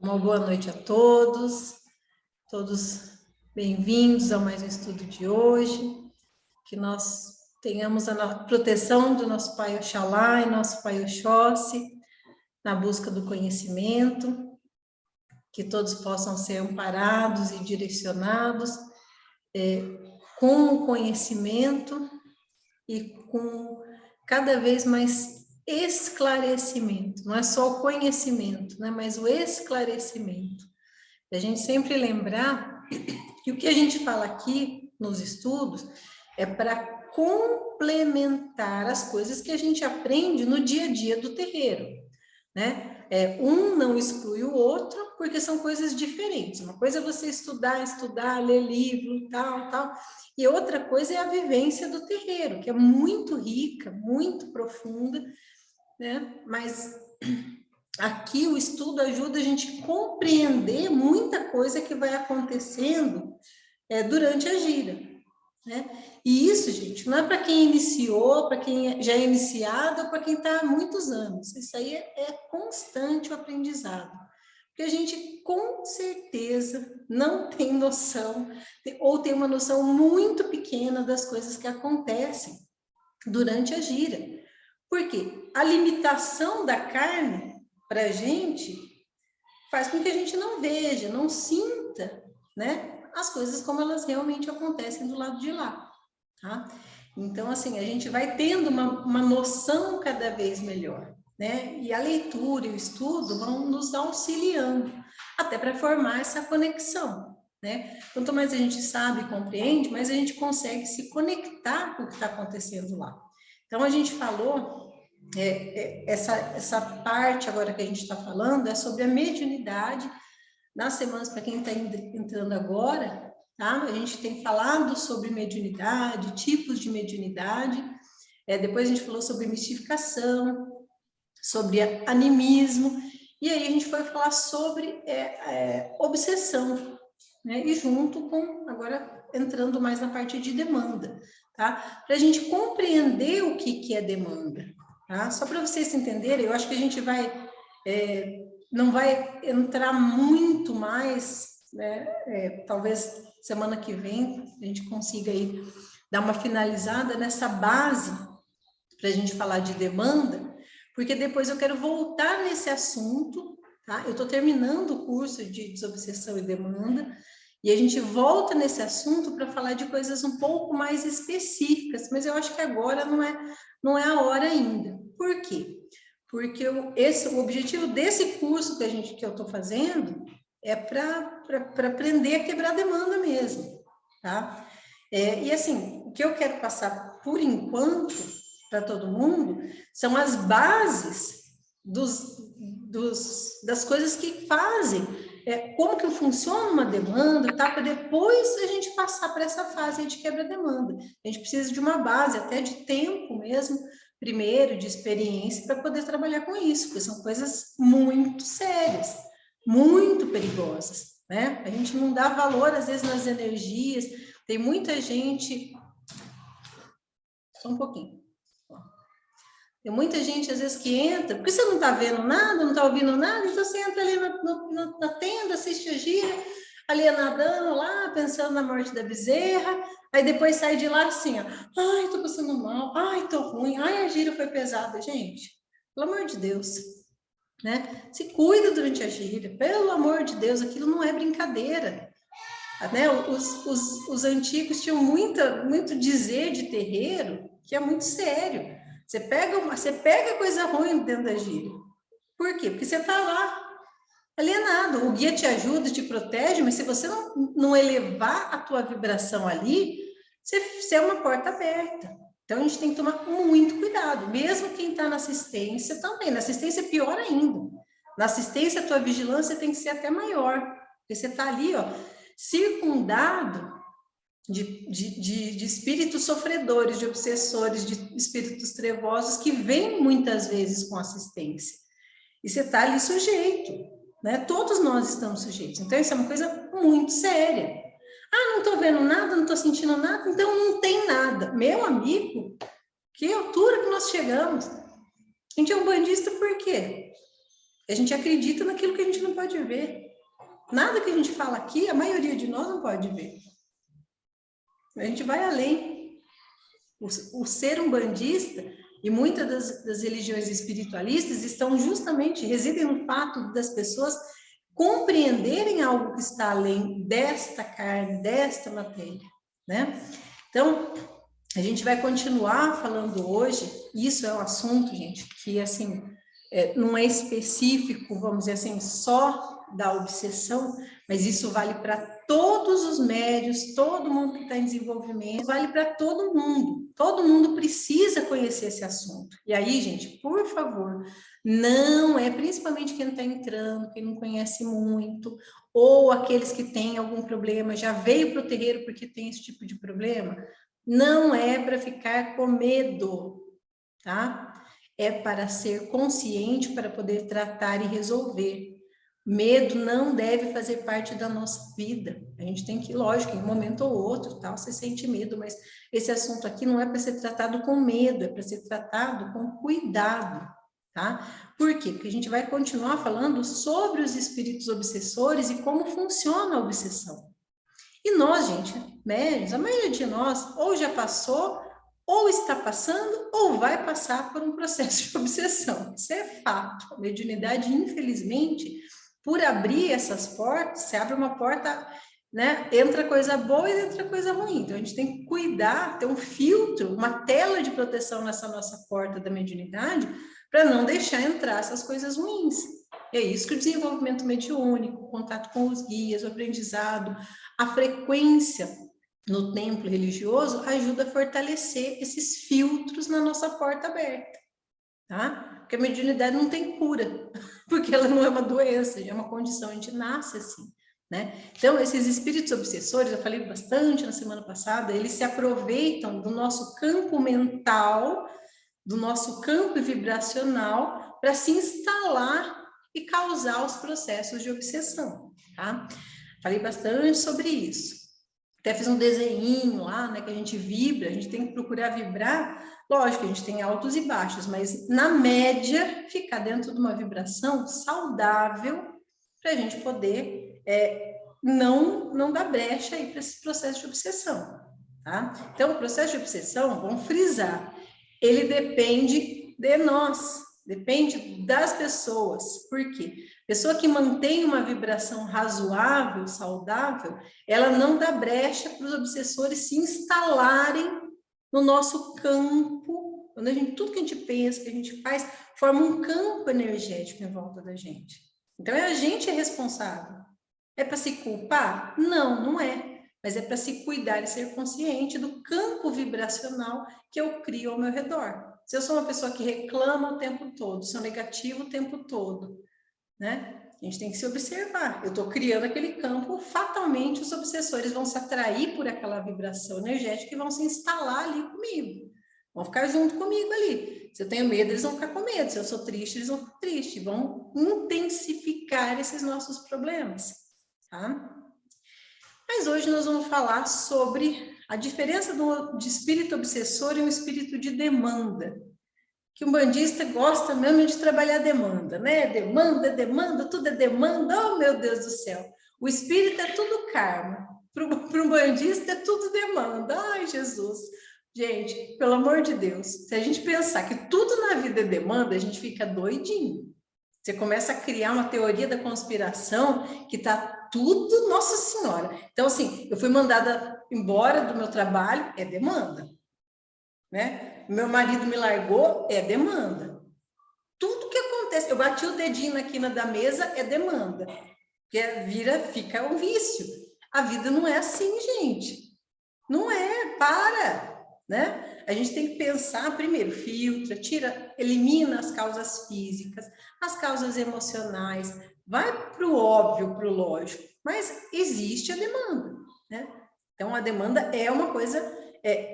Uma boa noite a todos bem-vindos a mais um estudo de hoje, que nós tenhamos a proteção do nosso Pai Oxalá e nosso Pai Oxóssi na busca do conhecimento, que todos possam ser amparados e direcionados com o conhecimento e com cada vez mais esclarecimento, não é só o conhecimento, né, mas o esclarecimento. A gente sempre lembrar que o que a gente fala aqui nos estudos é para complementar as coisas que a gente aprende no dia a dia do terreiro, né? Um não exclui o outro, porque são coisas diferentes. Uma coisa é você estudar, ler livro, tal, e outra coisa é a vivência do terreiro, que é muito rica, muito profunda, né? Mas aqui o estudo ajuda a gente a compreender muita coisa que vai acontecendo durante a gira, né? E isso, gente, não é para quem iniciou, para quem já é iniciado, ou para quem está há muitos anos. Isso aí é constante o aprendizado. Porque a gente, com certeza, não tem noção, ou tem uma noção muito pequena das coisas que acontecem durante a gira. Por quê? A limitação da carne para a gente faz com que a gente não veja, não sinta, né, as coisas como elas realmente acontecem do lado de lá, tá? Então, assim, a gente vai tendo uma noção cada vez melhor, né? E a leitura e o estudo vão nos auxiliando, até para formar essa conexão, né? Quanto mais a gente sabe e compreende, mais a gente consegue se conectar com o que está acontecendo lá. Então, a gente falou... essa parte agora que a gente está falando é sobre a mediunidade nas semanas, para quem está entrando agora, tá? A gente tem falado sobre mediunidade, tipos de mediunidade, depois a gente falou sobre mistificação, sobre animismo, e aí a gente foi falar sobre obsessão, né? E junto com, agora entrando mais na parte de demanda, tá? Para a gente compreender o que é demanda. Tá? Só para vocês entenderem, eu acho que a gente não vai entrar muito mais, né? Talvez semana que vem a gente consiga aí dar uma finalizada nessa base para a gente falar de demanda, porque depois eu quero voltar nesse assunto, tá? Eu estou terminando o curso de desobsessão e demanda, e a gente volta nesse assunto para falar de coisas um pouco mais específicas, mas eu acho que agora não é a hora ainda. Por quê? Porque o objetivo desse curso que eu estou fazendo é para aprender a quebrar demanda mesmo, tá? E assim, o que eu quero passar por enquanto para todo mundo são as bases das coisas que fazem, como que funciona uma demanda, tá? Para depois a gente passar para essa fase de quebra-demanda. A gente precisa de uma base, até de tempo mesmo, primeiro, de experiência, para poder trabalhar com isso, porque são coisas muito sérias, muito perigosas, né? A gente não dá valor, às vezes, nas energias, tem muita gente... Só um pouquinho. Tem muita gente, às vezes, que entra, porque você não está vendo nada, não está ouvindo nada, então você entra ali na tenda, assiste a gira, ali nadando lá, pensando na morte da bezerra, aí depois sai de lá assim, ó, ai, tô passando mal, ai, tô ruim, ai, a gira foi pesada. Gente, pelo amor de Deus, né? Se cuida durante a gira, pelo amor de Deus, aquilo não é brincadeira. Né? Os antigos tinham muito dizer de terreiro, que é muito sério. Você pega coisa ruim dentro da gira. Por quê? Porque você está lá, alienado. O guia te ajuda, te protege, mas se você não elevar a tua vibração ali, você é uma porta aberta. Então, a gente tem que tomar muito cuidado. Mesmo quem está na assistência também. Na assistência é pior ainda. Na assistência, a tua vigilância tem que ser até maior. Porque você está ali, ó, circundado de espíritos sofredores, de obsessores, de espíritos trevosos que vêm muitas vezes com assistência. E você está ali sujeito, né? Todos nós estamos sujeitos. Então, isso é uma coisa muito séria. Ah, não estou vendo nada, não estou sentindo nada, então não tem nada. Meu amigo, que altura que nós chegamos. A gente é um bandista por quê? A gente acredita naquilo que a gente não pode ver. Nada que a gente fala aqui, a maioria de nós não pode ver. A gente vai além. O ser umbandista e muitas das religiões espiritualistas estão justamente, residem no fato das pessoas compreenderem algo que está além desta carne, desta matéria, né? Então, a gente vai continuar falando hoje, isso é um assunto, gente, que, assim, não é específico, vamos dizer assim, só da obsessão, mas isso vale para todos os médios, todo mundo que está em desenvolvimento, vale para todo mundo precisa conhecer esse assunto. E aí, gente, por favor, não é, principalmente quem está entrando, quem não conhece muito, ou aqueles que têm algum problema, já veio para o terreiro porque tem esse tipo de problema, não é para ficar com medo, tá? É para ser consciente, para poder tratar e resolver. Medo não deve fazer parte da nossa vida. A gente tem que, lógico, em um momento ou outro, tal, você sente medo, mas esse assunto aqui não é para ser tratado com medo, é para ser tratado com cuidado, tá? Por quê? Porque a gente vai continuar falando sobre os espíritos obsessores e como funciona a obsessão. E nós, gente, médios, a maioria de nós ou já passou, ou está passando, ou vai passar por um processo de obsessão. Isso é fato. A mediunidade, infelizmente, por abrir essas portas, você abre uma porta, né? Entra coisa boa e entra coisa ruim. Então, a gente tem que cuidar, ter um filtro, uma tela de proteção nessa nossa porta da mediunidade, para não deixar entrar essas coisas ruins. É isso que o desenvolvimento mediúnico, o contato com os guias, o aprendizado, a frequência no templo religioso ajuda a fortalecer esses filtros na nossa porta aberta, tá? Porque a mediunidade não tem cura, porque ela não é uma doença, é uma condição, a gente nasce assim, né? Então, esses espíritos obsessores, eu falei bastante na semana passada, eles se aproveitam do nosso campo mental, do nosso campo vibracional, para se instalar e causar os processos de obsessão, tá? Falei bastante sobre isso. Até fiz um desenho lá, né, que a gente vibra, a gente tem que procurar vibrar. Lógico, a gente tem altos e baixos, mas na média, ficar dentro de uma vibração saudável para a gente poder não dar brecha aí para esse processo de obsessão, tá? Então, o processo de obsessão, vamos frisar, ele depende de nós, depende das pessoas. Por quê? Pessoa que mantém uma vibração razoável, saudável, ela não dá brecha para os obsessores se instalarem no nosso campo. Quando a gente, tudo que a gente pensa, que a gente faz, forma um campo energético em volta da gente. Então, a gente é responsável. É para se culpar? Não, não é. Mas é para se cuidar e ser consciente do campo vibracional que eu crio ao meu redor. Se eu sou uma pessoa que reclama o tempo todo, sou negativa o tempo todo, né? A gente tem que se observar. Eu estou criando aquele campo, fatalmente os obsessores vão se atrair por aquela vibração energética e vão se instalar ali comigo. Vão ficar junto comigo ali. Se eu tenho medo, eles vão ficar com medo. Se eu sou triste, eles vão ficar tristes. Vão intensificar esses nossos problemas, tá? Mas hoje nós vamos falar sobre a diferença de espírito obsessor e um espírito de demanda. Que um bandista gosta mesmo de trabalhar demanda, né? Demanda, tudo é demanda. Oh, meu Deus do céu. O espírito é tudo karma. Para um bandista é tudo demanda. Ai, Jesus. Gente, pelo amor de Deus, se a gente pensar que tudo na vida é demanda, a gente fica doidinho. Você começa a criar uma teoria da conspiração que tá tudo, nossa senhora. Então, assim, eu fui mandada embora do meu trabalho, é demanda, né? Meu marido me largou, é demanda. Tudo que acontece, eu bati o dedinho na quina da mesa, é demanda. Fica um vício. A vida não é assim, gente. Não é, para, né? A gente tem que pensar, primeiro, filtra, elimina as causas físicas, as causas emocionais, vai para o óbvio, para o lógico, mas existe a demanda, né? Então, a demanda é uma coisa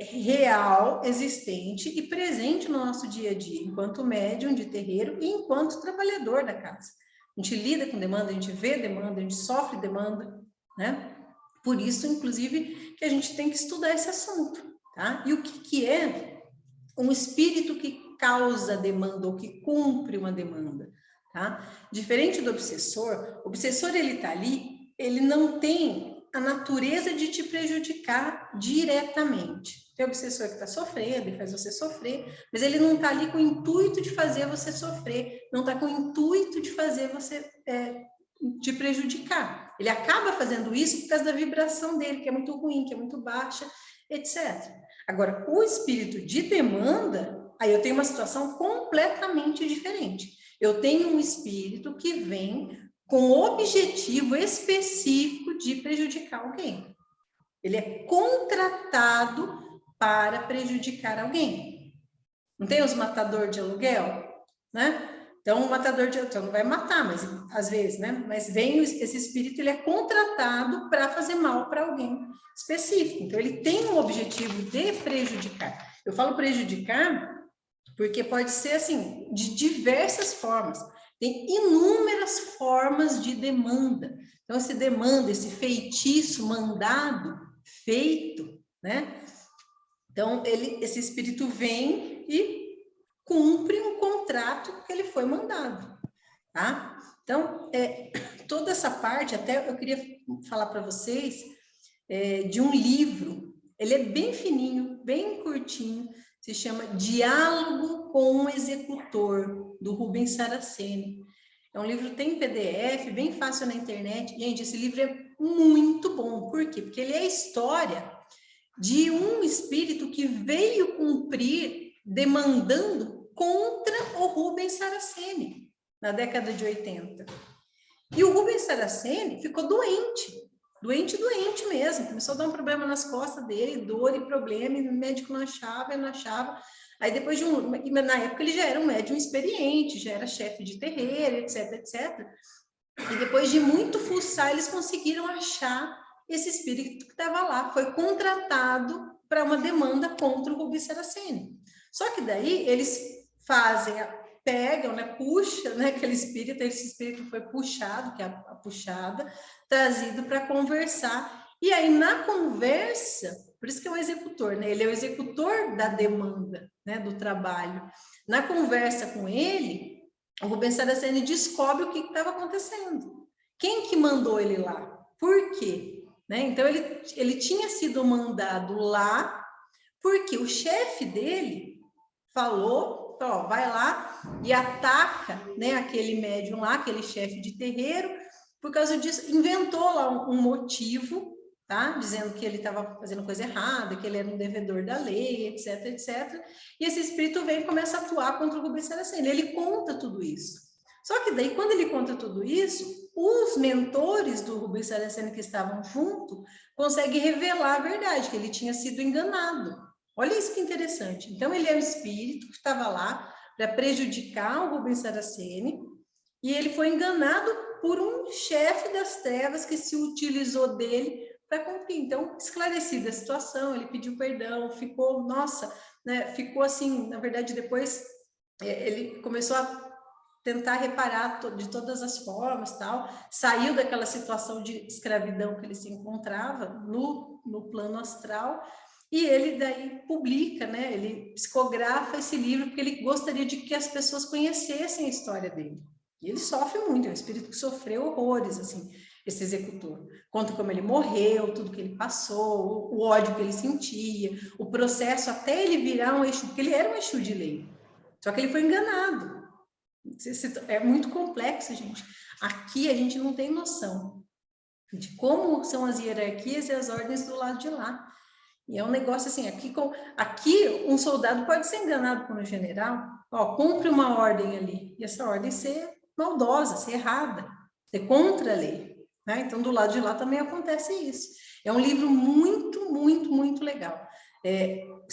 real, existente e presente no nosso dia a dia, enquanto médium de terreiro e enquanto trabalhador da casa. A gente lida com demanda, a gente vê demanda, a gente sofre demanda, né? Por isso, inclusive, que a gente tem que estudar esse assunto, tá? E o que é um espírito que causa demanda ou que cumpre uma demanda? tá? Diferente do obsessor, o obsessor, ele tá ali, ele não tem a natureza de te prejudicar diretamente. Tem obsessor que está sofrendo, ele faz você sofrer, mas ele não está ali com o intuito de fazer você sofrer, não está com o intuito de fazer você te prejudicar. Ele acaba fazendo isso por causa da vibração dele, que é muito ruim, que é muito baixa, etc. Agora, o espírito de demanda, aí eu tenho uma situação completamente diferente. Eu tenho um espírito que vem com objetivo específico de prejudicar alguém. Ele é contratado para prejudicar alguém. Não tem os matadores de aluguel, né? Então, o matador de aluguel não vai matar, mas às vezes, né? Mas vem esse espírito, ele é contratado para fazer mal para alguém específico. Então, ele tem um objetivo de prejudicar. Eu falo prejudicar porque pode ser, assim, de diversas formas. Tem inúmeras formas de demanda. Então, esse demanda, esse feitiço mandado, feito, né? Então, esse espírito vem e cumpre um contrato que ele foi mandado, tá? Então, toda essa parte, até eu queria falar para vocês de um livro, ele é bem fininho, bem curtinho, se chama Diálogo com o Executor, do Rubens Saraceni. É um livro, tem PDF, bem fácil na internet. Gente, esse livro é muito bom. Por quê? Porque ele é a história de um espírito que veio cumprir demandando contra o Rubens Saraceni, na década de 80. E o Rubens Saraceni ficou doente mesmo. Começou a dar um problema nas costas dele, dor e problema, e o médico não achava. Aí depois de na época ele já era um médium experiente, já era chefe de terreiro, etc. E depois de muito fuçar, eles conseguiram achar esse espírito que estava lá. Foi contratado para uma demanda contra o Rubens Saraceni. Só que daí eles pegam, né, puxa, né, aquele espírito, esse espírito foi puxado, que é a puxada, trazido para conversar. E aí, na conversa, por isso que é o executor, né? Ele é o executor da demanda, né, do trabalho. Na conversa com ele, o Rubens Saraceni descobre o que estava acontecendo. Quem que mandou ele lá? Por quê? Né? Então, ele tinha sido mandado lá porque o chefe dele falou, ó, vai lá e ataca, né, aquele médium lá, aquele chefe de terreiro, por causa disso, inventou lá um motivo, tá? Dizendo que ele estava fazendo coisa errada, que ele era um devedor da lei, etc. E esse espírito vem e começa a atuar contra o Rubens Saraceni. Ele conta tudo isso. Só que daí, quando ele conta tudo isso, os mentores do Rubens Saraceni que estavam junto conseguem revelar a verdade, que ele tinha sido enganado. Olha isso que interessante. Então, ele é um espírito que estava lá para prejudicar o Rubens Saraceni e ele foi enganado por um chefe das trevas que se utilizou dele para cumprir. Então, esclarecida a situação, ele pediu perdão, ficou, nossa, né, ficou assim, na verdade, depois ele começou a tentar reparar de todas as formas, tal, saiu daquela situação de escravidão que ele se encontrava no plano astral. E ele daí publica, né? Ele psicografa esse livro porque ele gostaria de que as pessoas conhecessem a história dele. E ele sofre muito, é um espírito que sofreu horrores, assim, esse executor. Conta como ele morreu, tudo que ele passou, o ódio que ele sentia, o processo até ele virar um Exu, porque ele era um Exu de lei. Só que ele foi enganado. É muito complexo, gente. Aqui a gente não tem noção de como são as hierarquias e as ordens do lado de lá. E é um negócio assim, aqui um soldado pode ser enganado por um general, ó, cumpre uma ordem ali, e essa ordem ser maldosa, ser errada, ser contra a lei, né? Então, do lado de lá também acontece isso. É um livro muito legal.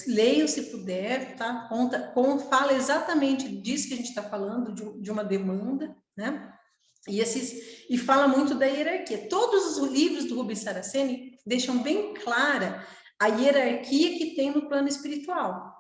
Leiam se puder, tá? Fala exatamente disso que a gente está falando, de uma demanda, né? E fala muito da hierarquia. Todos os livros do Rubens Saraceni deixam bem clara a hierarquia que tem no plano espiritual,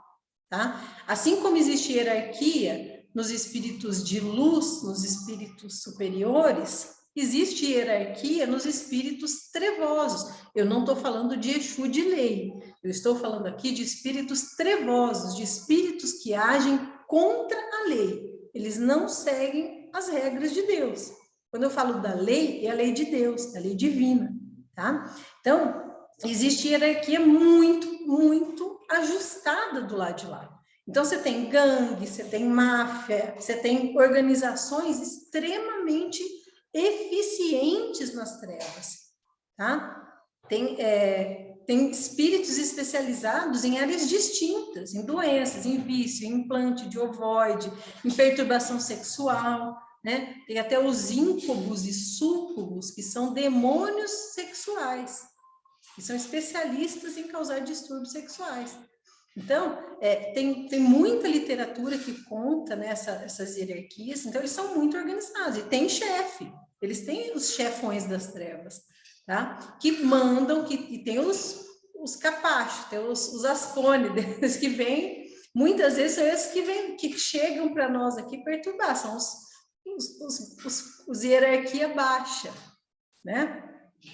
tá? Assim como existe hierarquia nos espíritos de luz, nos espíritos superiores, existe hierarquia nos espíritos trevosos. Eu não estou falando de Exu de lei, eu estou falando aqui de espíritos trevosos, de espíritos que agem contra a lei. Eles não seguem as regras de Deus. Quando eu falo da lei, é a lei de Deus, é a lei divina, tá? Então, existe hierarquia muito, muito ajustada do lado de lá. Então, você tem gangue, você tem máfia, você tem organizações extremamente eficientes nas trevas, tá? Tem espíritos especializados em áreas distintas, em doenças, em vício, em implante de ovoide, em perturbação sexual, né? Tem até os íncubos e súcubos, que são demônios sexuais, que são especialistas em causar distúrbios sexuais. Então, tem muita literatura que conta, né, essas hierarquias, então eles são muito organizados, e tem chefe, eles têm os chefões das trevas, tá? Que mandam, e tem os capachos, tem os ascone deles que vêm, muitas vezes são esses que chegam para nós aqui perturbar, são os hierarquia baixa, né?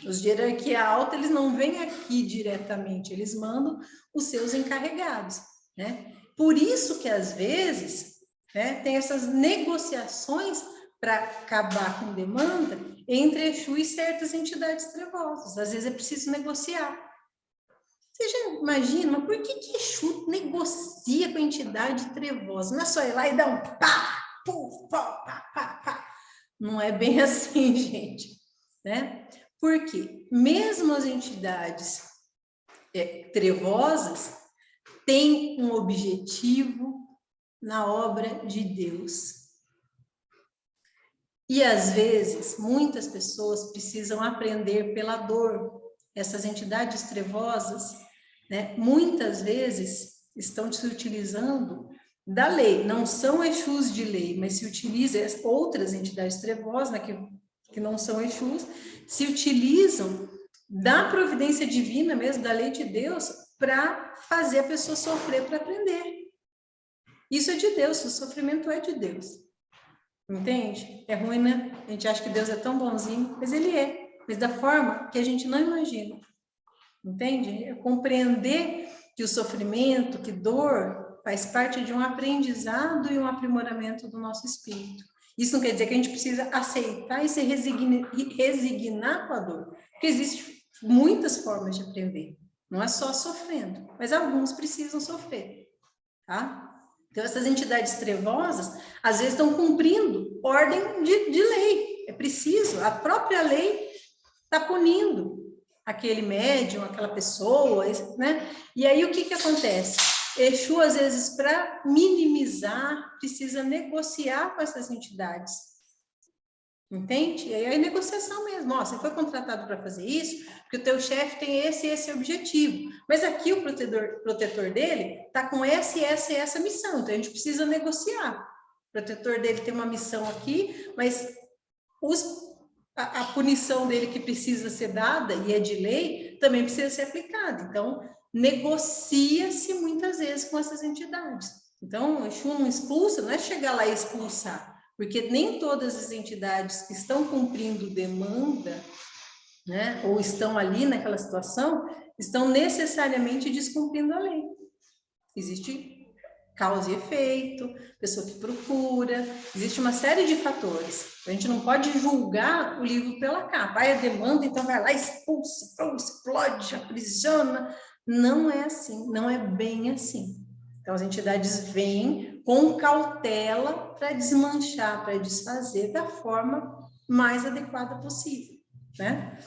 Os de hierarquia alta, eles não vêm aqui diretamente, eles mandam os seus encarregados, né? Por isso que, às vezes, né, tem essas negociações para acabar com demanda entre Exu e certas entidades trevosas. Às vezes é preciso negociar. Você já imagina, mas por que Exu negocia com a entidade trevosa? Não é só ir lá e dar um pá, puf, pá, pá, pá, pá. Não é bem assim, gente, né? Porque mesmo as entidades trevosas têm um objetivo na obra de Deus. E às vezes, muitas pessoas precisam aprender pela dor. Essas entidades trevosas, né, muitas vezes estão se utilizando da lei. Não são Exus de lei, mas se utilizam outras entidades trevosas, né, que não são Exus, se utilizam da providência divina mesmo, da lei de Deus, para fazer a pessoa sofrer para aprender. Isso é de Deus, o sofrimento é de Deus. Entende? É ruim, né? A gente acha que Deus é tão bonzinho, mas Ele é. Mas da forma que a gente não imagina. Entende? É compreender que o sofrimento, que dor, faz parte de um aprendizado e um aprimoramento do nosso espírito. Isso não quer dizer que a gente precisa aceitar e se resignar com a dor. Porque existem muitas formas de aprender. Não é só sofrendo, mas alguns precisam sofrer, tá? Então, essas entidades trevosas, às vezes, estão cumprindo ordem de lei. É preciso, a própria lei está punindo aquele médium, aquela pessoa, né? E aí, o que acontece? Exu, às vezes, para minimizar, precisa negociar com essas entidades. Entende? E aí é negociação mesmo. Ó, você foi contratado para fazer isso, porque o teu chefe tem esse objetivo. Mas aqui o protetor dele está com essa missão. Então, a gente precisa negociar. O protetor dele tem uma missão aqui, mas a punição dele que precisa ser dada, e é de lei, também precisa ser aplicada. Então, negocia-se muitas vezes com essas entidades. Então, o Exu não expulsa, não é chegar lá e expulsar. Porque nem todas as entidades que estão cumprindo demanda, né, ou estão ali naquela situação, estão necessariamente descumprindo a lei. Existe causa e efeito, pessoa que procura, existe uma série de fatores. A gente não pode julgar o livro pela capa. Aí a demanda, então vai lá, expulsa, explode, aprisiona. Não é assim, não é bem assim. Então, as entidades vêm com cautela para desmanchar, para desfazer da forma mais adequada possível, né?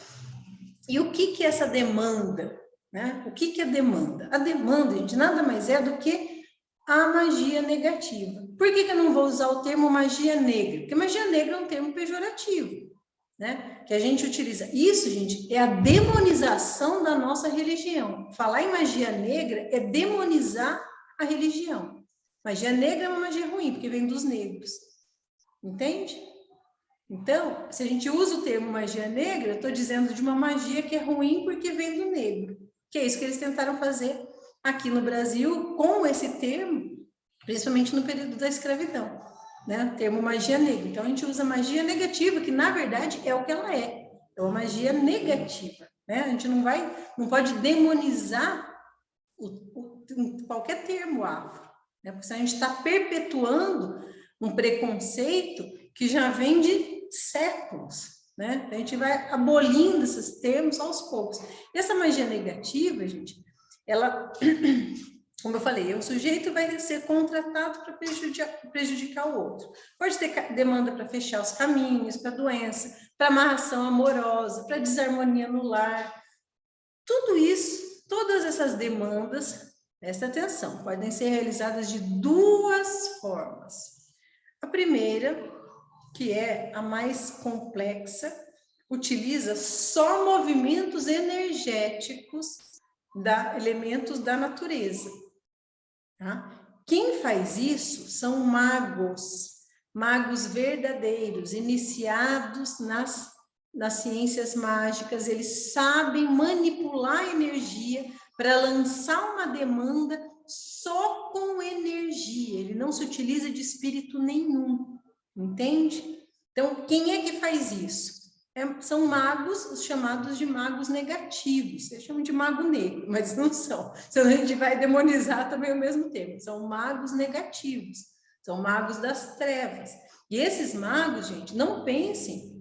E o que é essa demanda, né? O que é demanda? A demanda, gente, nada mais é do que a magia negativa. Por que eu não vou usar o termo magia negra? Porque magia negra é um termo pejorativo, né? Que a gente utiliza. Isso, gente, é a demonização da nossa religião. Falar em magia negra é demonizar a religião. Magia negra é uma magia ruim, porque vem dos negros. Entende? Então, se a gente usa o termo magia negra, eu estou dizendo de uma magia que é ruim porque vem do negro. Que é isso que eles tentaram fazer aqui no Brasil com esse termo, principalmente no período da escravidão, né? O termo magia negra. Então, a gente usa magia negativa, que na verdade é o que ela é. É uma magia negativa, né? A gente não pode demonizar qualquer termo afro, né? Porque se a gente está perpetuando um preconceito que já vem de séculos, né? A gente vai abolindo esses termos aos poucos. E essa magia negativa, gente, ela, como eu falei, o sujeito vai ser contratado para prejudicar o outro. Pode ter demanda para fechar os caminhos, para doença, para amarração amorosa, para desarmonia no lar. Tudo isso, todas essas demandas, presta atenção, podem ser realizadas de duas formas. A primeira, que é a mais complexa, utiliza só movimentos energéticos elementos da natureza. Tá? Quem faz isso são magos verdadeiros, iniciados nas ciências mágicas. Eles sabem manipular a energia para lançar uma demanda só com energia. Ele não se utiliza de espírito nenhum, entende? Então, quem é que faz isso? São magos, os chamados de magos negativos. Eu chamo de mago negro, mas não são. Senão a gente vai demonizar também o mesmo termo. São magos negativos. São magos das trevas. E esses magos, gente, não pensem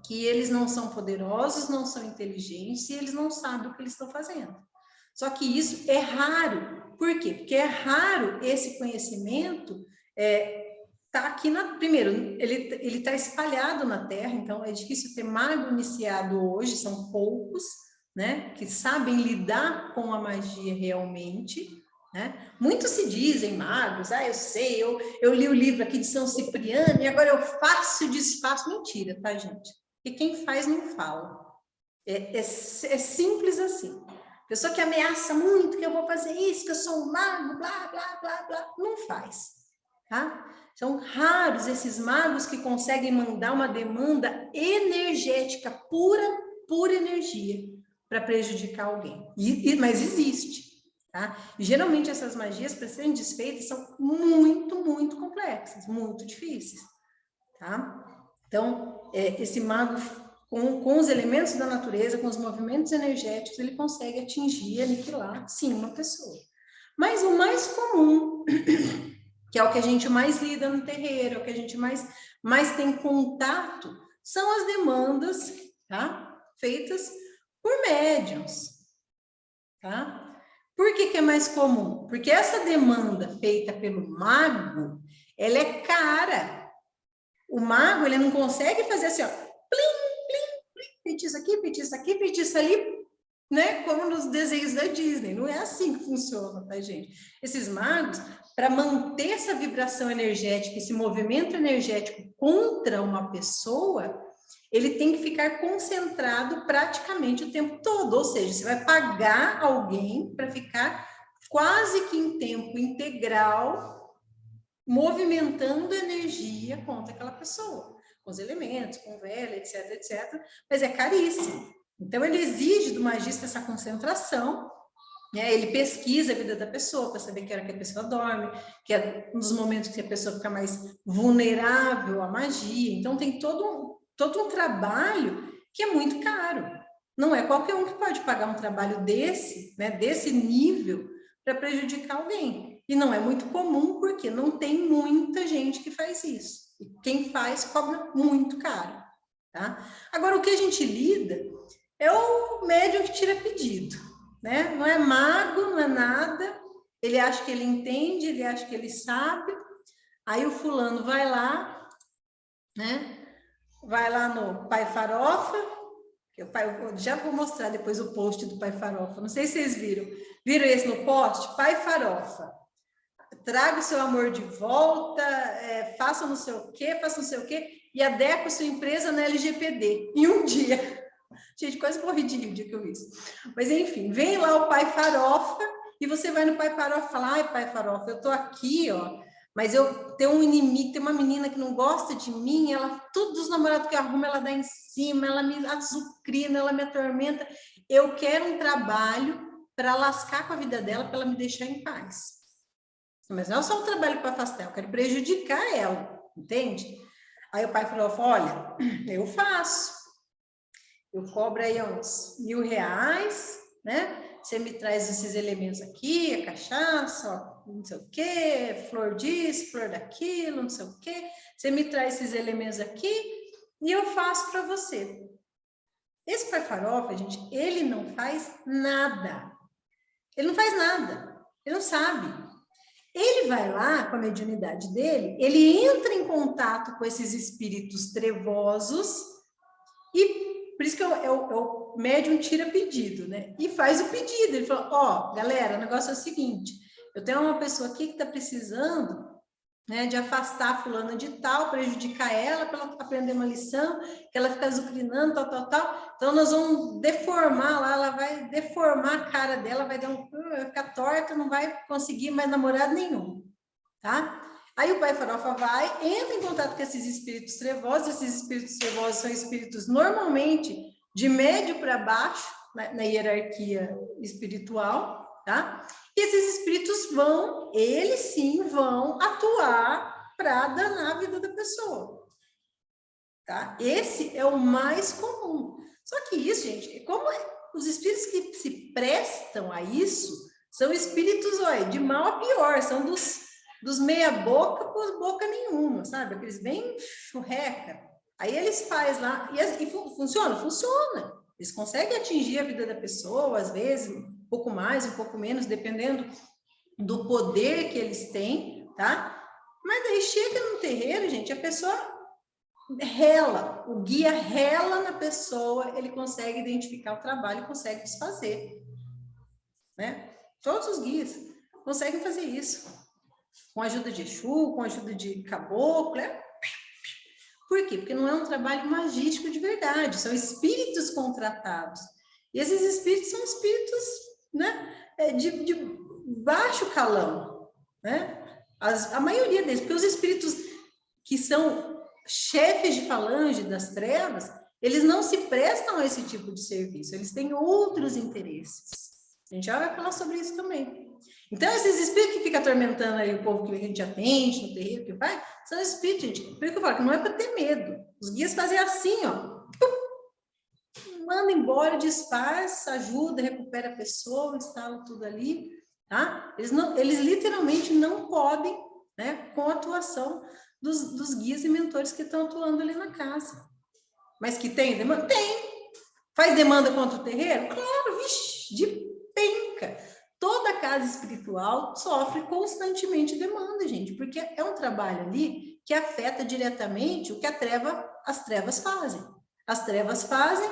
que eles não são poderosos, não são inteligentes e eles não sabem o que eles estão fazendo. Só que isso é raro. Por quê? Porque é raro esse conhecimento tá aqui primeiro, ele está espalhado na Terra, então é difícil ter mago iniciado hoje, são poucos, né, que sabem lidar com a magia realmente, né? Muitos se dizem magos, eu sei, eu li o livro aqui de São Cipriano e agora eu faço e desfaço. Mentira, tá, gente? Porque quem faz não fala. É simples assim. Pessoa que ameaça muito que eu vou fazer isso, que eu sou um mago, blá, blá, blá, blá, não faz, tá? São raros esses magos que conseguem mandar uma demanda energética, pura energia, para prejudicar alguém. Mas existe, tá? E geralmente essas magias, para serem desfeitas, são muito, muito complexas, muito difíceis, tá? Então, esse mago, com os elementos da natureza, com os movimentos energéticos, ele consegue atingir, aniquilar, sim, uma pessoa. Mas o mais comum, que é o que a gente mais lida no terreiro, é o que a gente mais tem contato, são as demandas, tá? Feitas por médiuns, tá? Por que é mais comum? Porque essa demanda feita pelo mago, ela é cara. O mago, ele não consegue fazer assim, ó, plim, plim, plim, feitiço aqui, feitiço aqui, feitiço ali, né? Como nos desenhos da Disney. Não é assim que funciona, tá, gente? Esses magos, para manter essa vibração energética, esse movimento energético contra uma pessoa, ele tem que ficar concentrado praticamente o tempo todo. Ou seja, você vai pagar alguém para ficar quase que em tempo integral movimentando energia contra aquela pessoa, com os elementos, com vela, etc, etc. Mas é caríssimo. Então, ele exige do magista essa concentração, né? Ele pesquisa a vida da pessoa para saber que hora que a pessoa dorme, que é um dos momentos que a pessoa fica mais vulnerável à magia. Então, tem todo um trabalho que é muito caro. Não é qualquer um que pode pagar um trabalho desse, né, desse nível, para prejudicar alguém. E não é muito comum, porque não tem muita gente que faz isso. E quem faz cobra muito caro, tá? Agora, o que a gente lida é o médium que tira pedido, né? Não é mago, não é nada. Ele acha que ele entende, ele acha que ele sabe. Aí o fulano vai lá, né? Vai lá no Pai Farofa. Eu já vou mostrar depois o post do Pai Farofa. Não sei se vocês viram. Viram esse no post? Pai Farofa. Traga o seu amor de volta, faça não sei o quê, e adequa a sua empresa na LGPD. Em um dia. Gente, quase morri de rir o dia que eu vi isso. Mas, enfim, vem lá o Pai Farofa, e você vai no Pai Farofa e fala, ai, Pai Farofa, eu tô aqui, ó, mas eu tenho um inimigo, tem uma menina que não gosta de mim, todos os namorados que eu arrumo, ela dá em cima, ela me azucrina, ela me atormenta. Eu quero um trabalho para lascar com a vida dela, para ela me deixar em paz. Mas não é só um trabalho para afastar, eu quero prejudicar ela, entende? Aí o Pai Farofa, olha, eu faço. Eu cobro aí uns R$1.000, né? Você me traz esses elementos aqui, a cachaça, ó, não sei o quê, flor disso, flor daquilo, não sei o quê. Você me traz esses elementos aqui e eu faço para você. Esse pai farofa, gente, ele não faz nada. Ele não faz nada. Ele não sabe. Ele vai lá com a mediunidade dele, ele entra em contato com esses espíritos trevosos e por isso que o médium tira pedido, né? E faz o pedido. Ele fala, ó, galera, o negócio é o seguinte, eu tenho uma pessoa aqui que está precisando, né, de afastar a fulana de tal, prejudicar ela, para ela aprender uma lição, que ela fica azucrinando, tal. Então, nós vamos deformar lá, ela vai deformar a cara dela, vai ficar torta, não vai conseguir mais namorado nenhum, tá? Aí o pai farofa vai, entra em contato com esses espíritos trevosos. Esses espíritos trevosos são espíritos normalmente de médio para baixo, na hierarquia espiritual, tá? E esses espíritos vão, eles sim vão atuar para danar a vida da pessoa, tá? Esse é o mais comum. Só que isso, gente, os espíritos que se prestam a isso são espíritos, olha, de mal a pior, são dos meia boca por boca nenhuma, sabe? Aqueles bem churreca. Aí eles fazem lá, e funciona? Funciona. Eles conseguem atingir a vida da pessoa, às vezes, um pouco mais, um pouco menos, dependendo do poder que eles têm, tá? Mas daí chega no terreiro, gente, a pessoa rela, o guia rela na pessoa, ele consegue identificar o trabalho, consegue desfazer, né? Todos os guias conseguem fazer isso, com a ajuda de Exu, com a ajuda de caboclo, né? Por quê? Porque não é um trabalho magístico de verdade, são espíritos contratados. E esses espíritos são espíritos, né, de baixo calão, né? A maioria deles, porque os espíritos que são chefes de falange das trevas, eles não se prestam a esse tipo de serviço, eles têm outros interesses. A gente já vai falar sobre isso também. Então, esses espíritos que ficam atormentando aí o povo que a gente atende no terreiro, que vai, são espíritos, gente. Por isso que eu falo que não é para ter medo. Os guias fazem assim, ó. Manda embora, desfaz, ajuda, recupera a pessoa, instala tudo ali, tá? Eles literalmente não podem, né, com a atuação dos guias e mentores que estão atuando ali na casa. Mas que tem demanda? Tem. Faz demanda contra o terreiro? Claro, vixe, de penca. Toda casa espiritual sofre constantemente demanda, gente, porque é um trabalho ali que afeta diretamente o que as trevas fazem. As trevas fazem,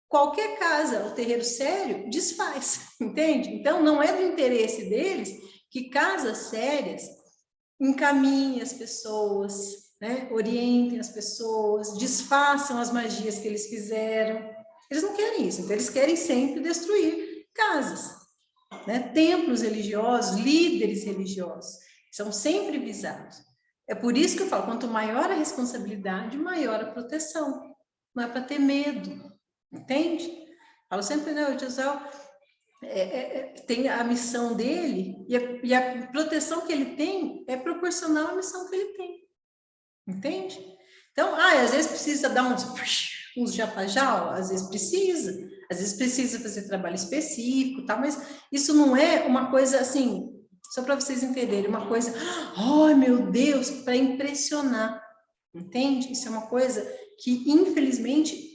qualquer casa, o terreiro sério, desfaz, entende? Então, não é do interesse deles que casas sérias encaminhem as pessoas, né? Orientem as pessoas, desfaçam as magias que eles fizeram. Eles não querem isso, então eles querem sempre destruir casas, né? Templos religiosos, líderes religiosos, são sempre visados. É por isso que eu falo, quanto maior a responsabilidade, maior a proteção. Não é para ter medo, entende? Falo sempre, né, o José tem a missão dele, e a proteção que ele tem é proporcional à missão que ele tem, entende? Então, às vezes precisa dar uns japajau, às vezes precisa fazer trabalho específico, tá? Mas isso não é uma coisa assim, só para vocês entenderem, uma coisa, oh meu Deus, para impressionar, entende? Isso é uma coisa que, infelizmente,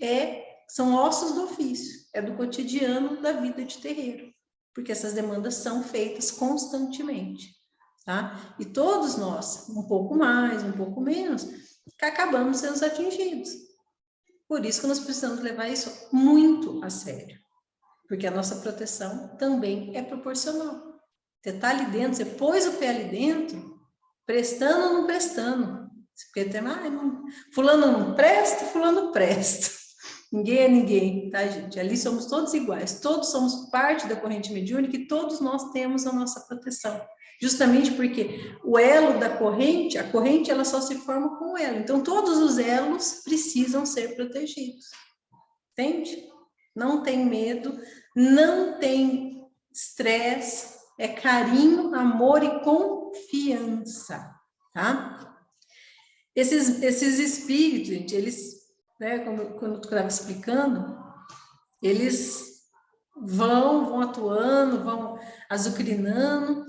são ossos do ofício, é do cotidiano da vida de terreiro, porque essas demandas são feitas constantemente, tá? E todos nós, um pouco mais, um pouco menos, que acabamos sendo atingidos. Por isso que nós precisamos levar isso muito a sério, porque a nossa proteção também é proporcional. Você está ali dentro, você pôs o pé ali dentro, prestando ou não prestando. Porque tem, fulano não presta, fulano presta. Ninguém é ninguém, tá, gente? Ali somos todos iguais, todos somos parte da corrente mediúnica e todos nós temos a nossa proteção. Justamente porque o elo da corrente, a corrente ela só se forma com o elo. Então, todos os elos precisam ser protegidos. Entende? Não tem medo, não tem estresse, é carinho, amor e confiança, tá? Esses espíritos, gente, eles, né, quando eu estava explicando, eles vão atuando, vão azucrinando,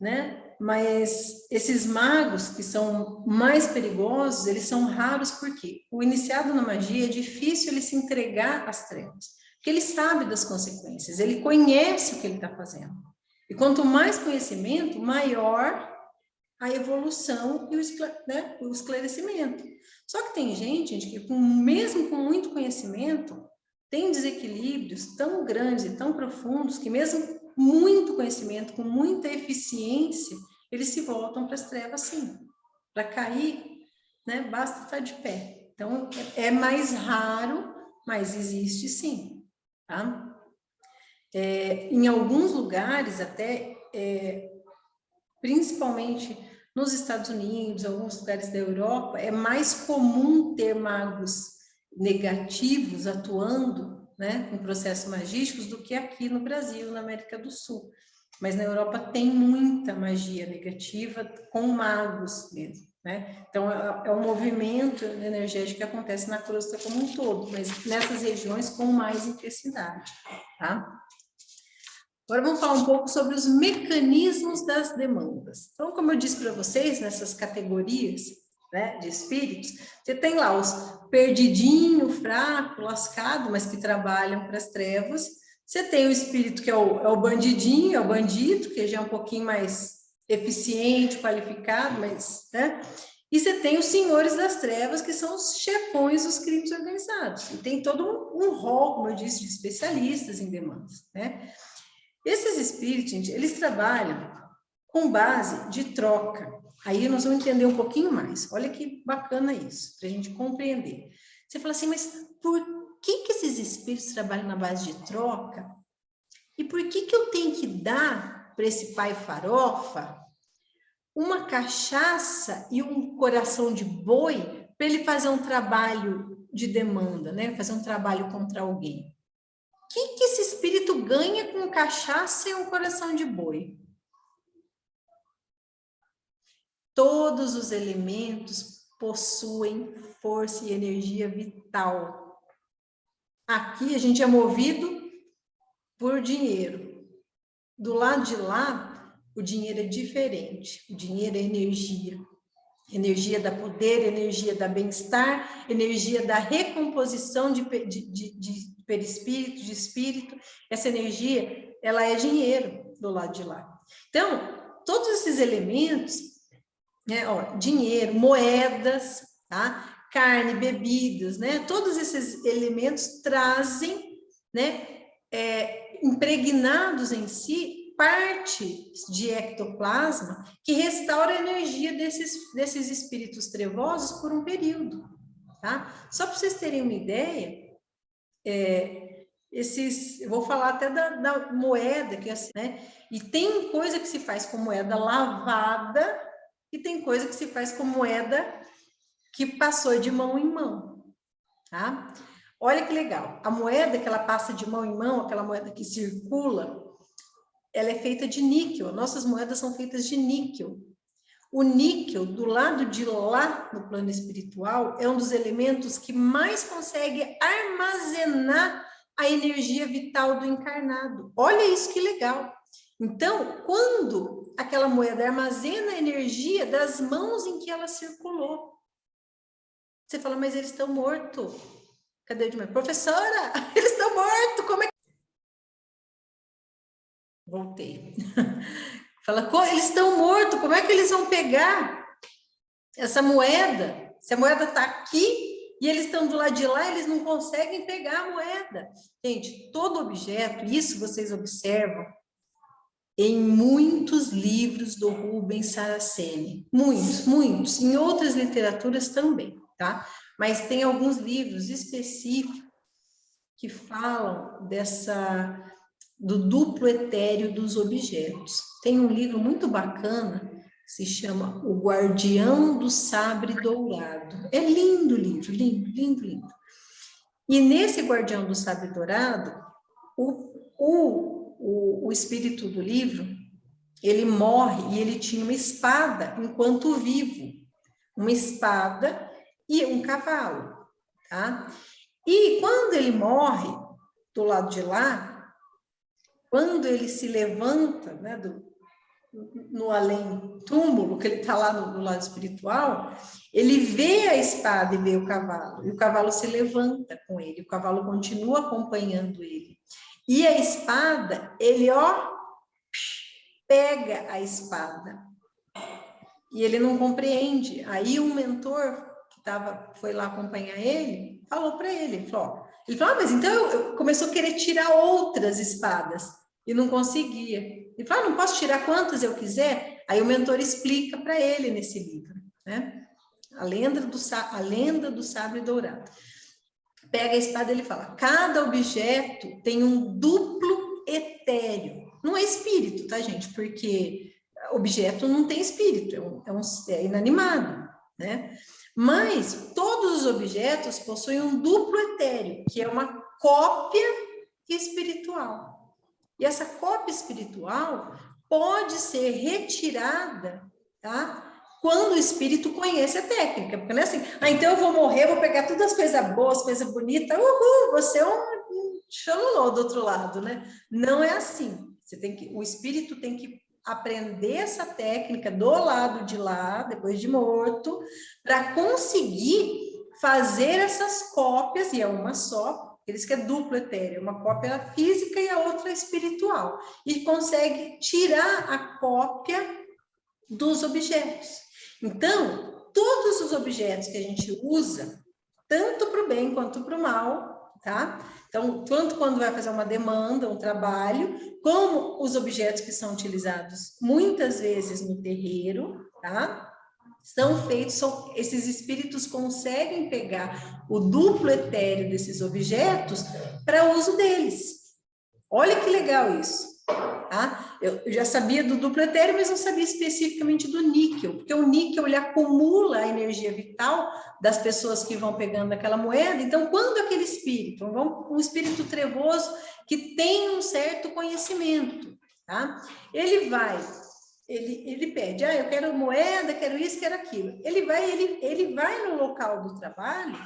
né? Mas esses magos que são mais perigosos, eles são raros porque o iniciado na magia é difícil ele se entregar às trevas, porque ele sabe das consequências, ele conhece o que ele está fazendo. E quanto mais conhecimento, maior a evolução e o esclarecimento. Só que tem gente que mesmo com muito conhecimento, tem desequilíbrios tão grandes e tão profundos que mesmo com muito conhecimento, com muita eficiência, eles se voltam para as trevas sim. Para cair, né, basta estar de pé. Então, é mais raro, mas existe sim. Tá? Em alguns lugares, até, principalmente nos Estados Unidos, alguns lugares da Europa, é mais comum ter magos negativos atuando, né, em processos magísticos do que aqui no Brasil, na América do Sul. Mas na Europa tem muita magia negativa com magos mesmo, né? Então, é um movimento energético que acontece na crosta como um todo, mas nessas regiões com mais intensidade, tá? Agora vamos falar um pouco sobre os mecanismos das demandas. Então, como eu disse para vocês, nessas categorias, né, de espíritos, você tem lá os perdidinho, fraco, lascado, mas que trabalham para as trevas. Você tem o espírito que é o bandidinho, é o bandido, que já é um pouquinho mais eficiente, qualificado, mas, né? E você tem os senhores das trevas, que são os chefões dos crimes organizados. E tem todo um rol, como eu disse, de especialistas em demandas, né? Esses espíritos, gente, eles trabalham com base de troca. Aí nós vamos entender um pouquinho mais. Olha que bacana isso, para a gente compreender. Você fala assim, mas por que esses espíritos trabalham na base de troca? E por que eu tenho que dar para esse pai farofa uma cachaça e um coração de boi para ele fazer um trabalho de demanda, né? Fazer um trabalho contra alguém? O que esse espírito ganha com cachaça e um coração de boi? Todos os elementos possuem força e energia vital. Aqui a gente é movido por dinheiro. Do lado de lá, o dinheiro é diferente. O dinheiro é energia. Energia da poder, energia da bem-estar, energia da recomposição de perispírito, de espírito. Essa energia, ela é dinheiro do lado de lá. Então, todos esses elementos, né, ó, dinheiro, moedas, tá? Carne, bebidas, né? Todos esses elementos trazem, né, impregnados em si partes de ectoplasma que restaura a energia desses espíritos trevosos por um período, tá? Só para vocês terem uma ideia, eu vou falar até da moeda, que é assim, né? E tem coisa que se faz com moeda lavada e tem coisa que se faz com moeda que passou de mão em mão, tá? Olha que legal, a moeda que ela passa de mão em mão, aquela moeda que circula, ela é feita de níquel, nossas moedas são feitas de níquel. O níquel, do lado de lá, no plano espiritual, é um dos elementos que mais consegue armazenar a energia vital do encarnado. Olha isso que legal. Então, quando aquela moeda armazena a energia das mãos em que ela circulou, você fala, mas eles estão mortos. Cadê o dinheiro? Professora, eles estão mortos, como é que... Voltei. Fala, eles estão mortos, como é que eles vão pegar essa moeda? Se a moeda está aqui e eles estão do lado de lá, eles não conseguem pegar a moeda. Gente, todo objeto, isso vocês observam em muitos livros do Rubens Saraceni. Muitos, muitos. Em outras literaturas também, tá? Mas tem alguns livros específicos que falam do duplo etéreo dos objetos. Tem um livro muito bacana, que se chama O Guardião do Sabre Dourado. É lindo o livro, lindo, lindo, lindo. E nesse Guardião do Sabre Dourado, o espírito do livro, ele morre e ele tinha uma espada enquanto vivo. Uma espada e um cavalo, tá? E quando ele morre, do lado de lá, quando ele se levanta, né, no além-túmulo, que ele está lá no lado espiritual, ele vê a espada e vê o cavalo se levanta com ele, o cavalo continua acompanhando ele. E a espada, ele, pega a espada. E ele não compreende. Aí um mentor que foi lá acompanhar ele, falou para ele, ele falou, mas então eu começou a querer tirar outras espadas e não conseguia. Ele falou, não posso tirar quantas eu quiser? Aí o mentor explica para ele nesse livro, né? A lenda do sabre dourado. Pega a espada e ele fala, cada objeto tem um duplo etéreo. Não é espírito, tá, gente? Porque objeto não tem espírito, é inanimado, né? Mas todos os objetos possuem um duplo etéreo, que é uma cópia espiritual. E essa cópia espiritual pode ser retirada, tá? Quando o espírito conhece a técnica, porque não é assim, então eu vou morrer, vou pegar todas as coisas boas, coisa bonita, você é um xololô do outro lado, né? Não é assim. O espírito tem que aprender essa técnica do lado de lá, depois de morto, para conseguir fazer essas cópias, e é uma só, por isso que é duplo etéreo, uma cópia física e a outra espiritual, e consegue tirar a cópia dos objetos. Então, todos os objetos que a gente usa, tanto para o bem quanto para o mal, tá? Então, tanto quando vai fazer uma demanda, um trabalho, como os objetos que são utilizados muitas vezes no terreiro, tá? São feitos, esses espíritos conseguem pegar o duplo etéreo desses objetos para uso deles. Olha que legal isso, tá? Eu já sabia do duplo etéreo, mas não sabia especificamente do níquel, porque o níquel, ele acumula a energia vital das pessoas que vão pegando aquela moeda. Então, quando aquele espírito, um espírito trevoso que tem um certo conhecimento, tá? Ele pede, eu quero moeda, quero isso, quero aquilo. Ele vai no local do trabalho,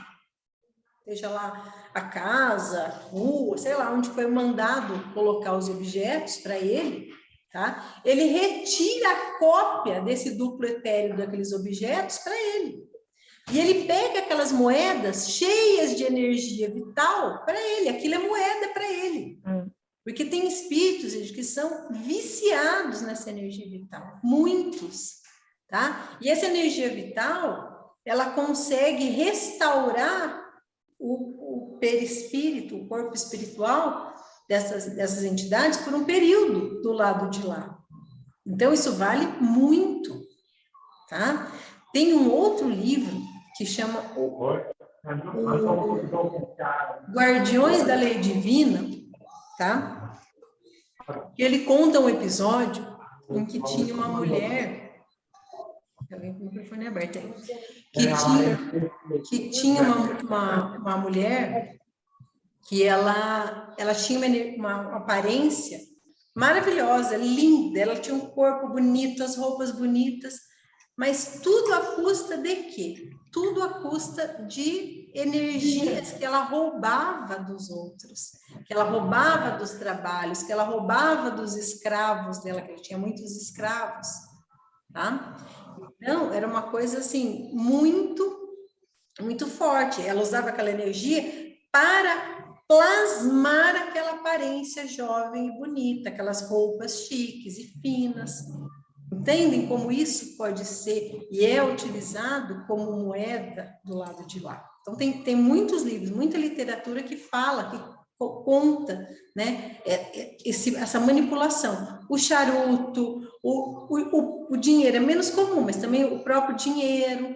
seja lá a casa, a rua, sei lá, onde foi mandado colocar os objetos para ele, tá? Ele retira a cópia desse duplo etéreo daqueles objetos para ele. E ele pega aquelas moedas cheias de energia vital para ele, aquilo é moeda para ele. Porque tem espíritos, gente, que são viciados nessa energia vital, muitos, tá? E essa energia vital, ela consegue restaurar o perispírito, o corpo espiritual dessas entidades por um período do lado de lá. Então, isso vale muito, tá? Tem um outro livro que chama Guardiões da Lei Divina, tá? E ele conta um episódio em que tinha uma mulher, alguém com o microfone aberto aí, que tinha uma mulher que ela tinha uma aparência maravilhosa, linda, ela tinha um corpo bonito, as roupas bonitas, mas tudo à custa de quê? Tudo à custa de energias que ela roubava dos outros, que ela roubava dos trabalhos, que ela roubava dos escravos dela, que ela tinha muitos escravos, tá? Então, era uma coisa assim, muito, muito forte. Ela usava aquela energia para plasmar aquela aparência jovem e bonita, aquelas roupas chiques e finas. Entendem como isso pode ser e é utilizado como moeda do lado de lá? Então, tem muitos livros, muita literatura que fala, que conta, né, essa manipulação. O charuto, o dinheiro é menos comum, mas também o próprio dinheiro,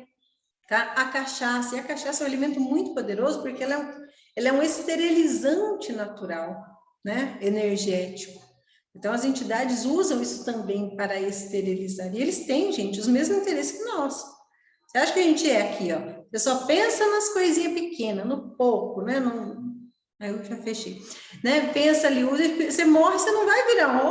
tá? A cachaça, e a cachaça é um alimento muito poderoso porque ela é um esterilizante natural, né, energético. Então, as entidades usam isso também para esterilizar. E eles têm, gente, os mesmos interesses que nós. Você acha que a gente é aqui, ó? Você só pensa nas coisinhas pequenas, no pouco, né? Aí eu já fechei. Né? Pensa ali, você morre, você não vai virar,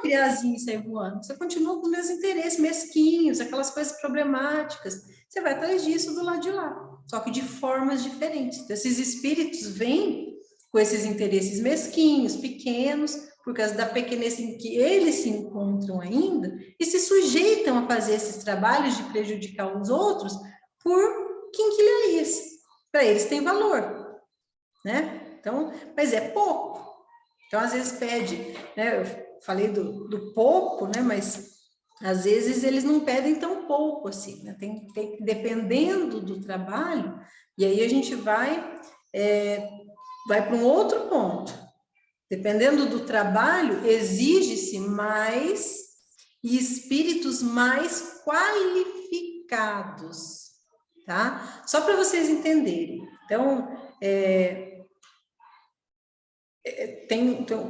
criazinho e sair voando. Você continua com os meus interesses mesquinhos, aquelas coisas problemáticas. Você vai atrás disso do lado de lá. Só que de formas diferentes. Então, esses espíritos vêm com esses interesses mesquinhos, pequenos, por causa da pequenez em que eles se encontram ainda, e se sujeitam a fazer esses trabalhos de prejudicar os outros por quinquilharias. Para eles tem valor, né? Então, mas é pouco. Então, às vezes pede, né? Eu falei do pouco, né? Mas às vezes eles não pedem tão pouco assim, né? Dependendo do trabalho, e aí a gente vai para um outro ponto. Dependendo do trabalho, exige-se mais e espíritos mais qualificados, tá? Só para vocês entenderem. Então,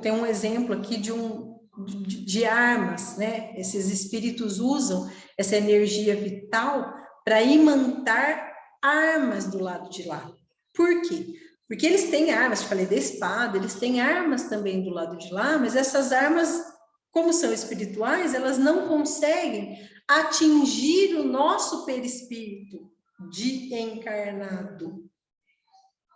tem um exemplo aqui de armas, né? Esses espíritos usam essa energia vital para imantar armas do lado de lá. Por quê? Porque eles têm armas, eu falei da espada, eles têm armas também do lado de lá, mas essas armas, como são espirituais, elas não conseguem atingir o nosso perispírito de encarnado.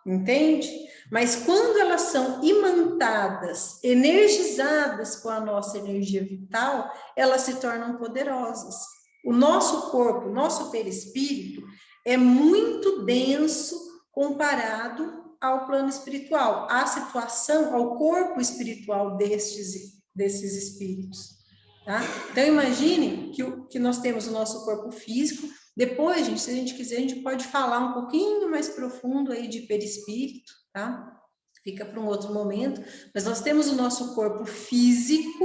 Entende? Mas quando elas são imantadas, energizadas com a nossa energia vital, elas se tornam poderosas. O nosso corpo, o nosso perispírito é muito denso comparado ao plano espiritual, à situação, ao corpo espiritual desses espíritos. Tá? Então, imagine que nós temos o nosso corpo físico. Depois, gente, se a gente quiser, a gente pode falar um pouquinho mais profundo aí de perispírito, tá? Fica para um outro momento. Mas nós temos o nosso corpo físico,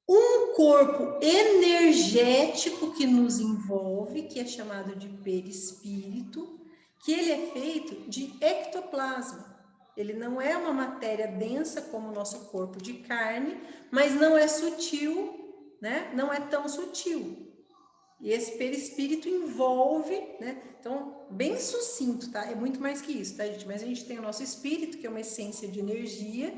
um corpo energético que nos envolve, que é chamado de perispírito, que ele é feito de ectoplasma. Ele não é uma matéria densa como o nosso corpo de carne, mas não é sutil, né? Não é tão sutil. E esse perispírito envolve, né? Então, bem sucinto, tá? É muito mais que isso, tá, gente? Mas a gente tem o nosso espírito, que é uma essência de energia.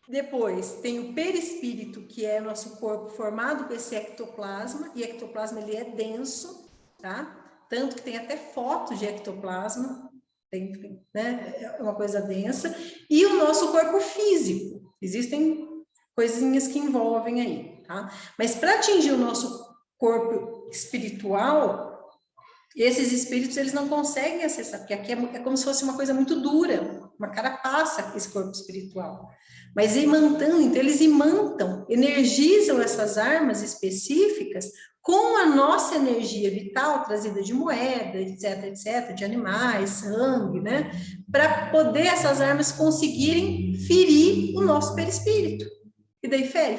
Depois, tem o perispírito, que é nosso corpo formado com esse ectoplasma. E ectoplasma, ele é denso, tá? Tanto que tem até foto de ectoplasma. Tem, né? É uma coisa densa. E o nosso corpo físico. Existem coisinhas que envolvem aí, tá? Mas para atingir o nosso corpo espiritual, esses espíritos eles não conseguem acessar, porque aqui é como se fosse uma coisa muito dura, uma carapaça esse corpo espiritual. Mas imantando, então eles imantam, energizam essas armas específicas com a nossa energia vital, trazida de moeda, etc, etc, de animais, sangue, né? Para poder essas armas conseguirem ferir o nosso perispírito. E daí fere?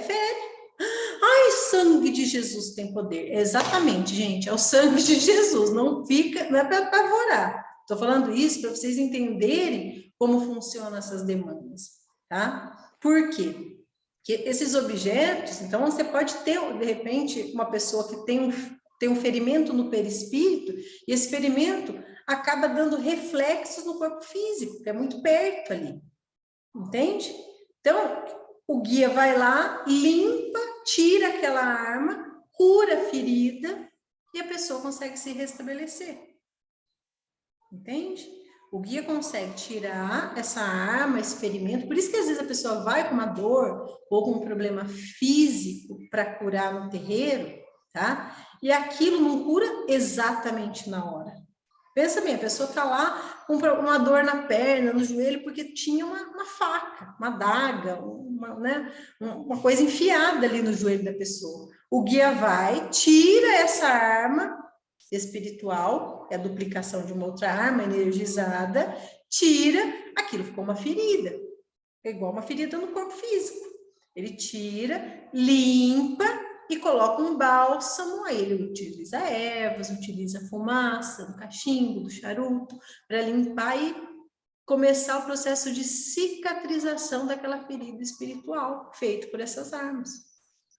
Ai, sangue de Jesus tem poder. Exatamente, gente, é o sangue de Jesus. Não é para apavorar. Estou falando isso para vocês entenderem como funcionam essas demandas, tá? Por quê? Porque esses objetos, então você pode ter, de repente, uma pessoa que tem um ferimento no perispírito, e esse ferimento acaba dando reflexos no corpo físico, que é muito perto ali. Entende? Então, o guia vai lá, limpa, tira aquela arma, cura a ferida e a pessoa consegue se restabelecer. Entende? O guia consegue tirar essa arma, esse ferimento. Por isso que às vezes a pessoa vai com uma dor ou com um problema físico para curar no terreiro, tá? E aquilo não cura exatamente na hora. Pensa bem, a pessoa está lá com uma dor na perna, no joelho, porque tinha uma faca, uma adaga, uma coisa enfiada ali no joelho da pessoa. O guia vai, tira essa arma espiritual, é a duplicação de uma outra arma energizada, tira, aquilo ficou uma ferida, é igual uma ferida no corpo físico. Ele tira, limpa e coloca um bálsamo, aí ele utiliza ervas, utiliza fumaça do cachimbo, do charuto, para limpar e começar o processo de cicatrização daquela ferida espiritual, feito por essas armas.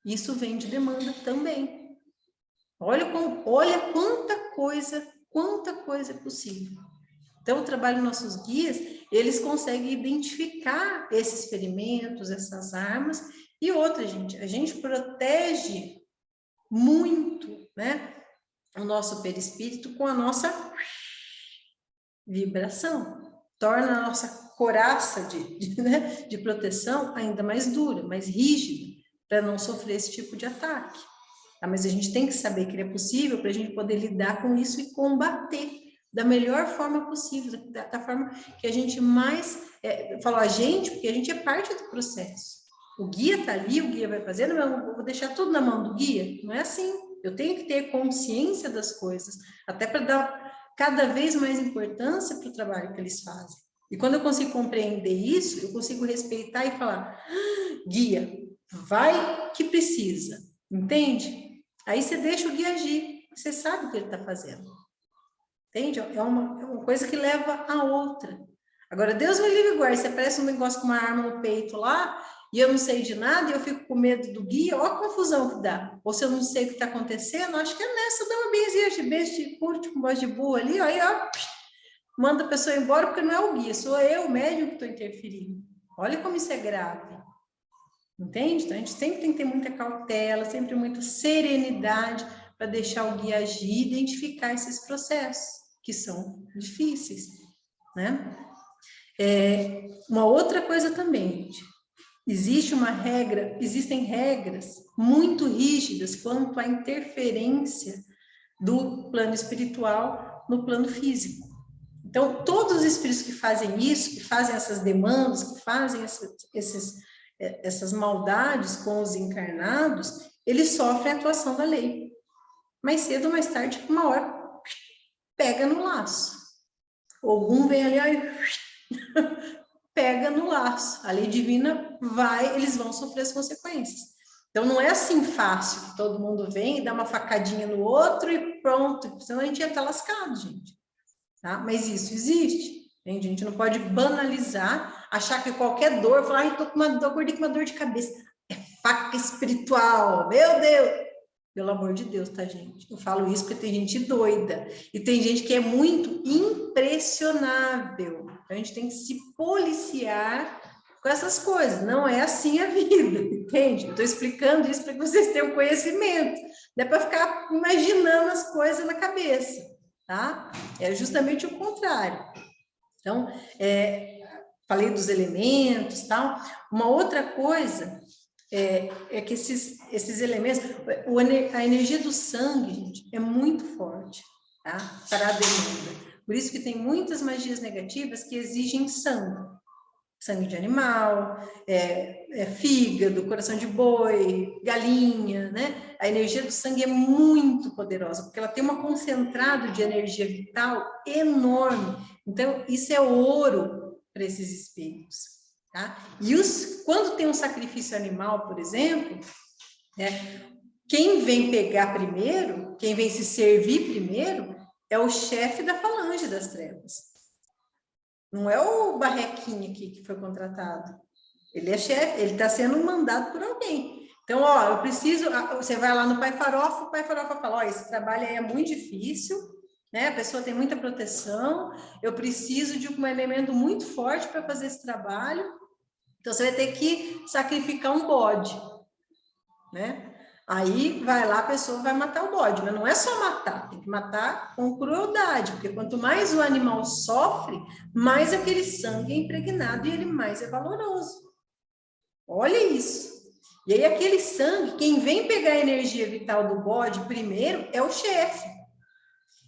Isso vem de demanda também. Olha quanta coisa é possível. Então, o trabalho dos nossos guias, eles conseguem identificar esses ferimentos, essas armas. E outra, gente, a gente protege muito, né, o nosso perispírito com a nossa vibração. torna a nossa couraça de proteção ainda mais dura, mais rígida, para não sofrer esse tipo de ataque. Tá? Mas a gente tem que saber que ele é possível para a gente poder lidar com isso e combater da melhor forma possível, da forma que a gente mais... falo a gente, porque a gente é parte do processo. O guia está ali, o guia vai fazendo, mas eu vou deixar tudo na mão do guia? Não é assim. Eu tenho que ter consciência das coisas, até para dar cada vez mais importância para o trabalho que eles fazem. E quando eu consigo compreender isso, eu consigo respeitar e falar, guia, vai que precisa, entende? Aí você deixa o guia agir, você sabe o que ele está fazendo. Entende? É uma coisa que leva a outra. Agora, Deus me livre e guarde, você aparece um negócio com uma arma no peito lá, e eu não sei de nada, e eu fico com medo do guia, olha a confusão que dá. Ou se eu não sei o que está acontecendo, acho que é nessa, dá uma benzinha de beijo, curte com voz de boa ali, aí, ó, manda a pessoa embora, porque não é o guia, sou eu, o médium, que estou interferindo. Olha como isso é grave. Entende? Então, a gente sempre tem que ter muita cautela, sempre muita serenidade, para deixar o guia agir e identificar esses processos, que são difíceis, né? Uma outra coisa também, gente, existem regras muito rígidas quanto à interferência do plano espiritual no plano físico. Então, todos os espíritos que fazem isso, que fazem essas demandas, que fazem essas maldades com os encarnados, eles sofrem a atuação da lei. Mais cedo ou mais tarde, uma hora, pega no laço. Algum vem ali, aí, pega no laço. A lei divina vai, eles vão sofrer as consequências. Então, não é assim fácil, que todo mundo vem e dá uma facadinha no outro e pronto, senão a gente ia estar lascado, gente. Tá? Mas isso existe. Entende? A gente não pode banalizar, achar que qualquer dor, falar, ai, tô com uma dor, acordei com uma dor de cabeça. É faca espiritual, meu Deus! Pelo amor de Deus, tá, gente? Eu falo isso porque tem gente doida. E tem gente que é muito impressionável. Então, a gente tem que se policiar com essas coisas. Não é assim a vida, entende? Eu tô explicando isso para que vocês tenham conhecimento. Não é para ficar imaginando as coisas na cabeça, tá? É justamente o contrário. Então, falei dos elementos, tal. Uma outra coisa é que esses elementos, a energia do sangue, gente, é muito forte, tá? Para a demanda. Por isso que tem muitas magias negativas que exigem sangue. Sangue de animal, fígado, coração de boi, galinha, né? A energia do sangue é muito poderosa, porque ela tem um concentrado de energia vital enorme. Então, isso é ouro para esses espíritos. Tá? E quando tem um sacrifício animal, por exemplo, quem vem pegar primeiro, quem vem se servir primeiro, é o chefe da falange das trevas. Não é o barrequinho aqui que foi contratado. Ele é chefe, ele está sendo mandado por alguém. Então, ó, eu preciso... Você vai lá no Pai Farofa, o Pai Farofa fala, ó, esse trabalho aí é muito difícil, né? A pessoa tem muita proteção, eu preciso de um elemento muito forte para fazer esse trabalho. Então, você vai ter que sacrificar um bode, né? Aí, vai lá, a pessoa vai matar o bode, mas não é só matar, tem que matar com crueldade, porque quanto mais o animal sofre, mais aquele sangue é impregnado e ele mais é valoroso. Olha isso. E aí, aquele sangue, quem vem pegar a energia vital do bode primeiro é o chefe.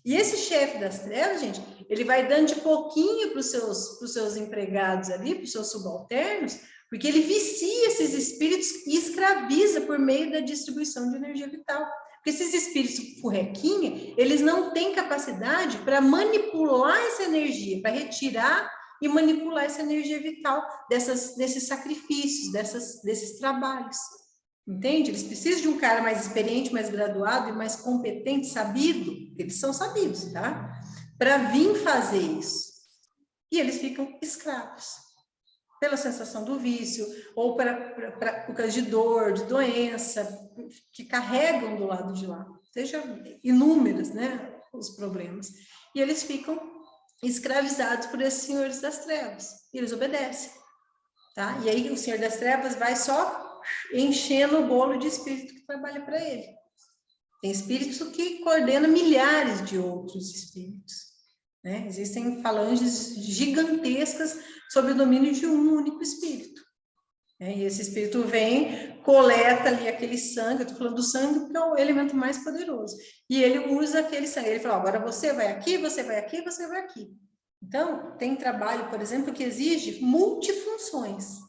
E esse chefe das trevas, gente, ele vai dando de pouquinho para os seus empregados ali, para os seus subalternos, porque ele vicia esses espíritos e escraviza por meio da distribuição de energia vital. Porque esses espíritos furrequinha, eles não têm capacidade para manipular essa energia, para retirar e manipular essa energia vital desses sacrifícios, desses trabalhos. Entende? Eles precisam de um cara mais experiente, mais graduado e mais competente, sabido, eles são sabidos, tá? Para vir fazer isso. E eles ficam escravos. Pela sensação do vício, ou por causa de dor, de doença, que carregam do lado de lá. Seja inúmeros, né, os problemas. E eles ficam escravizados por esses senhores das trevas. E eles obedecem, tá? E aí o senhor das trevas vai só enchendo o bolo de espírito que trabalha para ele. Tem espírito que coordena milhares de outros espíritos. né? Existem falanges gigantescas sob o domínio de um único espírito. E esse espírito vem, coleta ali aquele sangue, eu estou falando do sangue porque é o elemento mais poderoso, e ele usa aquele sangue, ele fala, agora você vai aqui, você vai aqui, você vai aqui. Então, tem trabalho, por exemplo, que exige multifunções,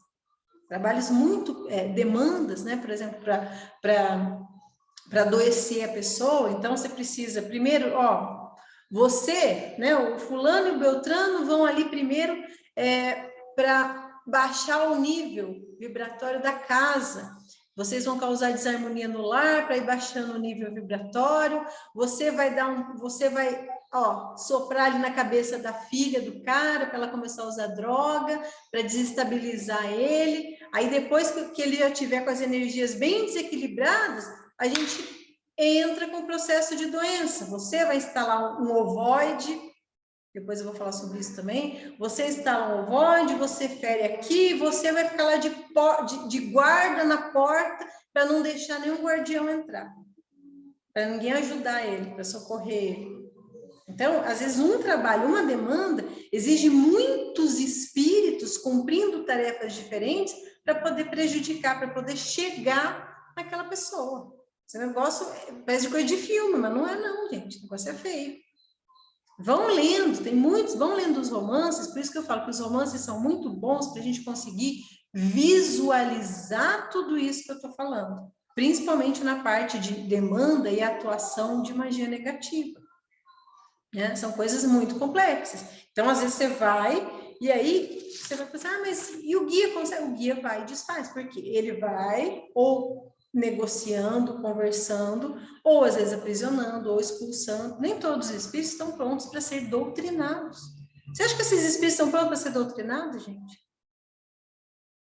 trabalhos muito, demandas, né, por exemplo, para adoecer a pessoa, então você precisa, primeiro, você, né, o fulano e o Beltrano vão ali primeiro para baixar o nível vibratório da casa. Vocês vão causar desarmonia no lar para ir baixando o nível vibratório. Você vai soprar ali na cabeça da filha do cara para ela começar a usar droga, para desestabilizar ele. Aí depois que ele já tiver com as energias bem desequilibradas, a gente entra com o processo de doença. Você vai instalar um ovoide, depois eu vou falar sobre isso também, você instala um ovoide, você fere aqui, você vai ficar lá de guarda na porta para não deixar nenhum guardião entrar, para ninguém ajudar ele, para socorrer ele. Então, às vezes um trabalho, uma demanda, exige muitos espíritos cumprindo tarefas diferentes para poder prejudicar, para poder chegar naquela pessoa. Esse negócio parece coisa de filme, mas não é não, gente, o negócio é feio. Vão lendo, tem muitos, vão lendo os romances, por isso que eu falo que os romances são muito bons para a gente conseguir visualizar tudo isso que eu estou falando, principalmente na parte de demanda e atuação de magia negativa, né? São coisas muito complexas. Então, às vezes você vai, e aí você vai pensar, mas e o guia consegue? O guia vai e desfaz, porque ele vai ou negociando, conversando, ou às vezes aprisionando, ou expulsando. Nem todos os espíritos estão prontos para ser doutrinados. Você acha que esses espíritos estão prontos para ser doutrinados, gente?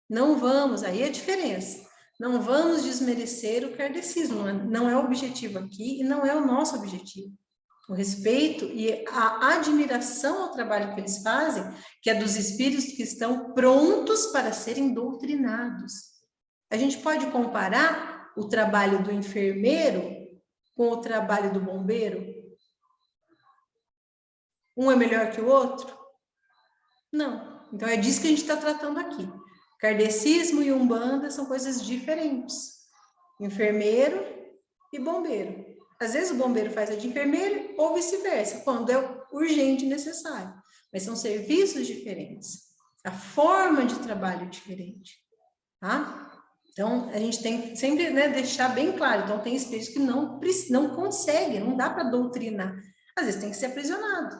Não vamos, aí é a diferença. Não vamos desmerecer o kardecismo, não é o objetivo aqui e não é o nosso objetivo. O respeito e a admiração ao trabalho que eles fazem, que é dos espíritos que estão prontos para serem doutrinados. A gente pode comparar o trabalho do enfermeiro com o trabalho do bombeiro? Um é melhor que o outro? Não. Então, é disso que a gente está tratando aqui. Kardecismo e Umbanda são coisas diferentes. Enfermeiro e bombeiro. Às vezes o bombeiro faz a de enfermeiro ou vice-versa, quando é urgente e necessário. Mas são serviços diferentes. A forma de trabalho é diferente. Tá? Então, a gente tem que sempre, né, deixar bem claro. Então, tem espíritos que não conseguem, não dá para doutrinar. Às vezes tem que ser aprisionado,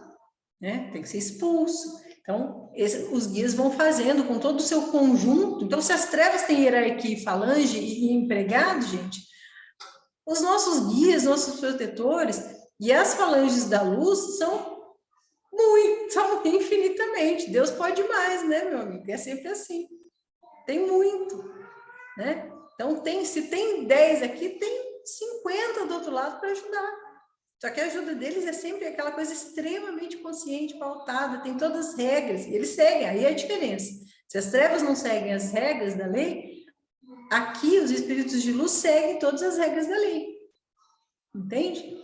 né? Tem que ser expulso. Então, os guias vão fazendo com todo o seu conjunto. Então, se as trevas têm hierarquia, falange e empregado, gente, os nossos guias, nossos protetores e as falanges da luz são infinitamente. Deus pode mais, né, meu amigo? É sempre assim. Tem muito, né? Então, se tem 10 aqui, tem 50 do outro lado para ajudar. Só que a ajuda deles é sempre aquela coisa extremamente consciente, pautada, tem todas as regras, e eles seguem, aí é a diferença. Se as trevas não seguem as regras da lei, aqui os espíritos de luz seguem todas as regras da lei. Entende?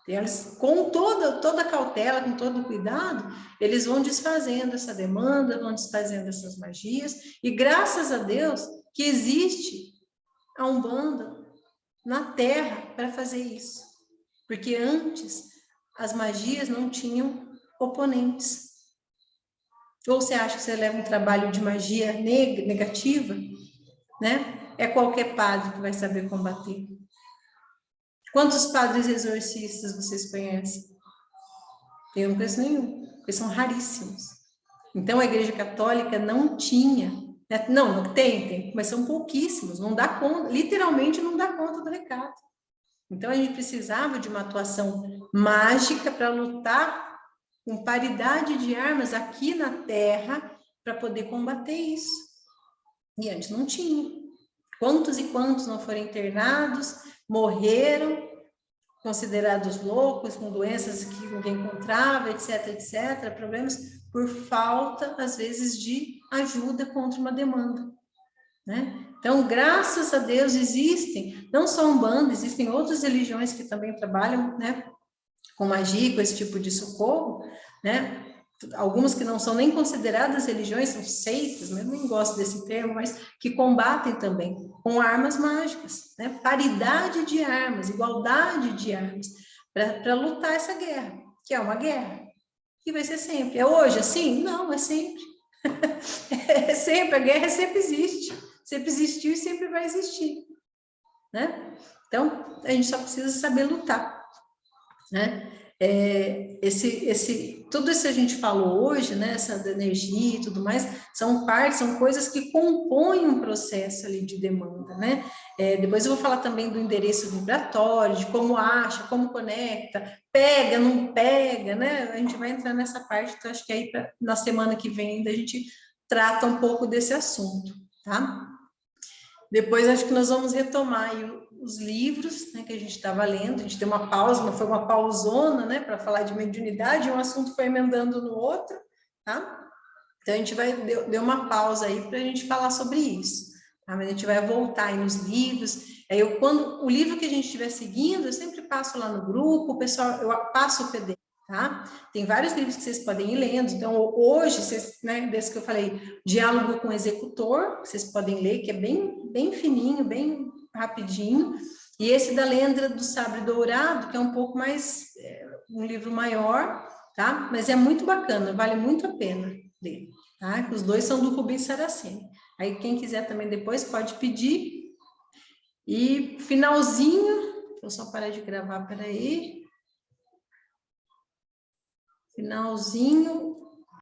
Eles, com toda a cautela, com todo o cuidado, eles vão desfazendo essa demanda, vão desfazendo essas magias, e graças a Deus que existe a Umbanda na Terra para fazer isso. Porque antes as magias não tinham oponentes. Ou você acha que você leva um trabalho de magia negativa, né? É qualquer padre que vai saber combater. Quantos padres exorcistas vocês conhecem? Eu não conheço nenhum, porque são raríssimos. Então, a Igreja Católica não tinha, né? Não tem, mas são pouquíssimos, não dá conta, literalmente não dá conta do recado. Então, a gente precisava de uma atuação mágica para lutar com paridade de armas aqui na Terra para poder combater isso. E antes não tinha. Quantos e quantos não foram internados, morreram, considerados loucos, com doenças que ninguém encontrava, etc, etc, problemas por falta, às vezes, de ajuda contra uma demanda, né? Então, graças a Deus, existem, não só Umbanda, existem outras religiões que também trabalham, né, com magia, com esse tipo de socorro, né? Algumas que não são nem consideradas religiões, são seitas, mas eu nem gosto desse termo, mas que combatem também com armas mágicas, né? Paridade de armas, igualdade de armas, para lutar essa guerra, que é uma guerra, que vai ser sempre. É hoje assim? Não, é sempre. É sempre, a guerra sempre existe, sempre existiu e sempre vai existir, né? Então, a gente só precisa saber lutar, né? Tudo isso que a gente falou hoje, né, essa energia e tudo mais, são partes, são coisas que compõem um processo ali de demanda, né? Depois eu vou falar também do endereço vibratório, de como acha, como conecta, pega, não pega, né? A gente vai entrar nessa parte, então acho que aí na semana que vem ainda a gente trata um pouco desse assunto, tá? Depois acho que nós vamos retomar aí os livros, né, que a gente estava lendo, a gente deu uma pausa, mas foi uma pausona, né, para falar de mediunidade, um assunto foi emendando no outro, tá? Então a gente deu uma pausa aí para a gente falar sobre isso, tá? Mas a gente vai voltar aí nos livros, aí quando o livro que a gente estiver seguindo, eu sempre passo lá no grupo, o pessoal, eu passo o PDF, tá? Tem vários livros que vocês podem ir lendo, então hoje, vocês, né, desse que eu falei, Diálogo com o Executor, que vocês podem ler, que é bem fininho, bem rapidinho, e esse da Lenda do Sabre Dourado, que é um pouco mais, um livro maior, tá? Mas é muito bacana, vale muito a pena ler, tá? Os dois são do Rubens Saraceni. Aí quem quiser também depois pode pedir. E finalzinho, vou só parar de gravar, peraí. Finalzinho,